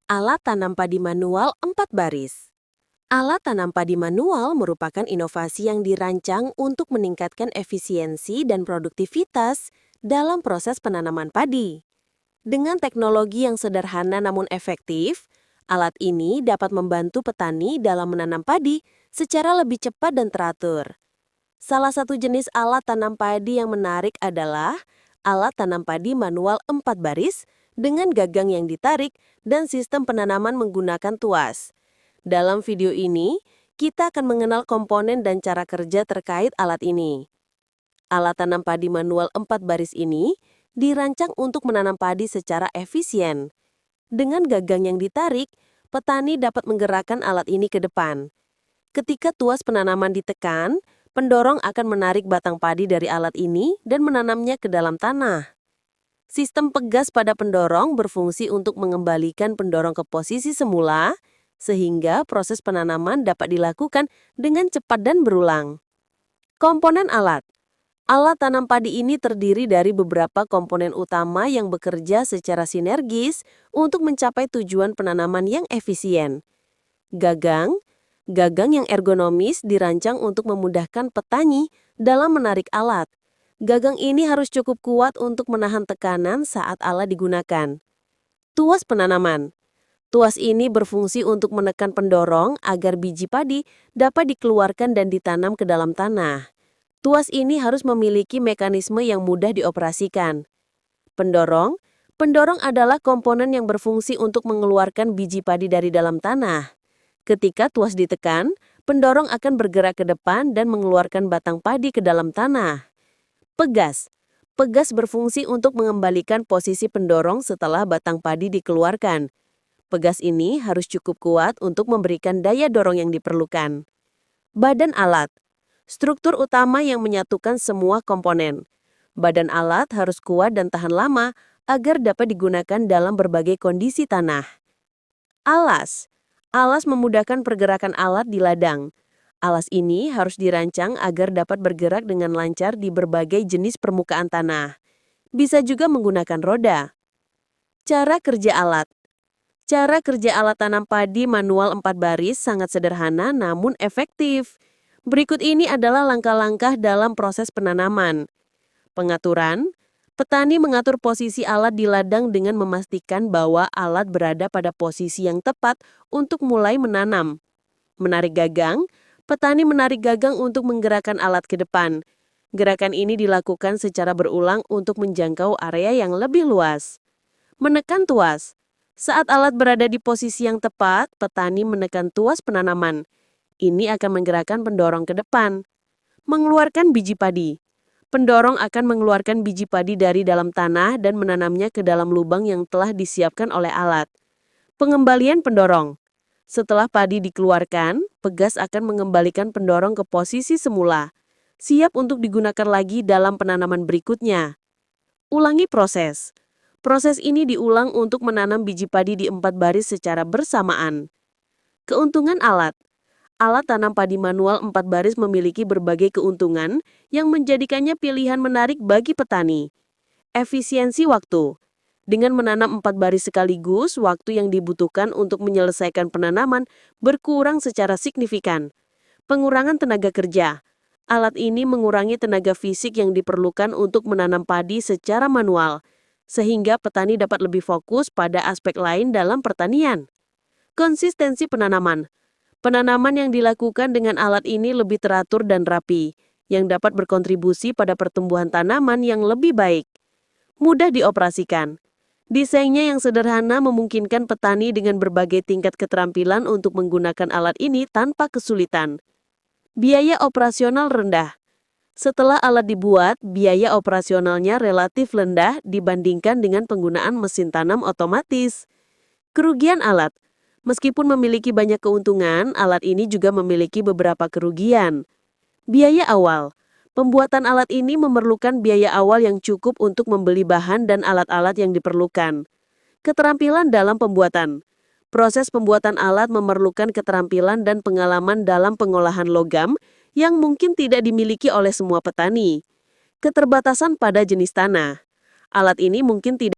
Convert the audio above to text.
Alat tanam padi manual 4 baris. Alat tanam padi manual merupakan inovasi yang dirancang untuk meningkatkan efisiensi dan produktivitas dalam proses penanaman padi. Dengan teknologi yang sederhana namun efektif, alat ini dapat membantu petani dalam menanam padi secara lebih cepat dan teratur. Salah satu jenis alat tanam padi yang menarik adalah alat tanam padi manual 4 baris dengan gagang yang ditarik dan sistem penanaman menggunakan tuas. Dalam video ini, kita akan mengenal komponen dan cara kerja terkait alat ini. Alat tanam padi manual 4 baris ini dirancang untuk menanam padi secara efisien. Dengan gagang yang ditarik, petani dapat menggerakkan alat ini ke depan. Ketika tuas penanaman ditekan, pendorong akan menarik batang padi dari alat ini dan menanamnya ke dalam tanah. Sistem pegas pada pendorong berfungsi untuk mengembalikan pendorong ke posisi semula, sehingga proses penanaman dapat dilakukan dengan cepat dan berulang. Komponen alat. Alat tanam padi ini terdiri dari beberapa komponen utama yang bekerja secara sinergis untuk mencapai tujuan penanaman yang efisien. Gagang yang ergonomis dirancang untuk memudahkan petani dalam menarik alat. Gagang ini harus cukup kuat untuk menahan tekanan saat alat digunakan. Tuas penanaman. Tuas ini berfungsi untuk menekan pendorong agar biji padi dapat dikeluarkan dan ditanam ke dalam tanah. Tuas ini harus memiliki mekanisme yang mudah dioperasikan. Pendorong adalah komponen yang berfungsi untuk mengeluarkan biji padi dari dalam tanah. Ketika tuas ditekan, pendorong akan bergerak ke depan dan mengeluarkan batang padi ke dalam tanah. Pegas berfungsi untuk mengembalikan posisi pendorong setelah batang padi dikeluarkan. Pegas ini harus cukup kuat untuk memberikan daya dorong yang diperlukan. Badan alat. Struktur utama yang menyatukan semua komponen. Badan alat harus kuat dan tahan lama agar dapat digunakan dalam berbagai kondisi tanah. Alas memudahkan pergerakan alat di ladang. Alas ini harus dirancang agar dapat bergerak dengan lancar di berbagai jenis permukaan tanah. Bisa juga menggunakan roda. Cara kerja alat. Cara kerja alat tanam padi manual 4 baris sangat sederhana namun efektif. Berikut ini adalah langkah-langkah dalam proses penanaman. Pengaturan. Petani mengatur posisi alat di ladang dengan memastikan bahwa alat berada pada posisi yang tepat untuk mulai menanam. Menarik gagang. Petani menarik gagang untuk menggerakkan alat ke depan. Gerakan ini dilakukan secara berulang untuk menjangkau area yang lebih luas. Menekan tuas. Saat alat berada di posisi yang tepat, petani menekan tuas penanaman. Ini akan menggerakkan pendorong ke depan. Mengeluarkan biji padi. Pendorong akan mengeluarkan biji padi dari dalam tanah dan menanamnya ke dalam lubang yang telah disiapkan oleh alat. Pengembalian pendorong. Setelah padi dikeluarkan, pegas akan mengembalikan pendorong ke posisi semula, siap untuk digunakan lagi dalam penanaman berikutnya. Ulangi proses. Proses ini diulang untuk menanam biji padi di 4 baris secara bersamaan. Keuntungan alat. Alat tanam padi manual 4 baris memiliki berbagai keuntungan yang menjadikannya pilihan menarik bagi petani. Efisiensi waktu. Dengan menanam 4 baris sekaligus, waktu yang dibutuhkan untuk menyelesaikan penanaman berkurang secara signifikan. Pengurangan tenaga kerja. Alat ini mengurangi tenaga fisik yang diperlukan untuk menanam padi secara manual, sehingga petani dapat lebih fokus pada aspek lain dalam pertanian. Konsistensi penanaman. Penanaman yang dilakukan dengan alat ini lebih teratur dan rapi, yang dapat berkontribusi pada pertumbuhan tanaman yang lebih baik. Mudah dioperasikan. Desainnya yang sederhana memungkinkan petani dengan berbagai tingkat keterampilan untuk menggunakan alat ini tanpa kesulitan. Biaya operasional rendah. Setelah alat dibuat, biaya operasionalnya relatif rendah dibandingkan dengan penggunaan mesin tanam otomatis. Kerugian alat. Meskipun memiliki banyak keuntungan, alat ini juga memiliki beberapa kerugian. Biaya awal. Pembuatan alat ini memerlukan biaya awal yang cukup untuk membeli bahan dan alat-alat yang diperlukan. Keterampilan dalam pembuatan. Proses pembuatan alat memerlukan keterampilan dan pengalaman dalam pengolahan logam yang mungkin tidak dimiliki oleh semua petani. Keterbatasan pada jenis tanah. Alat ini mungkin tidak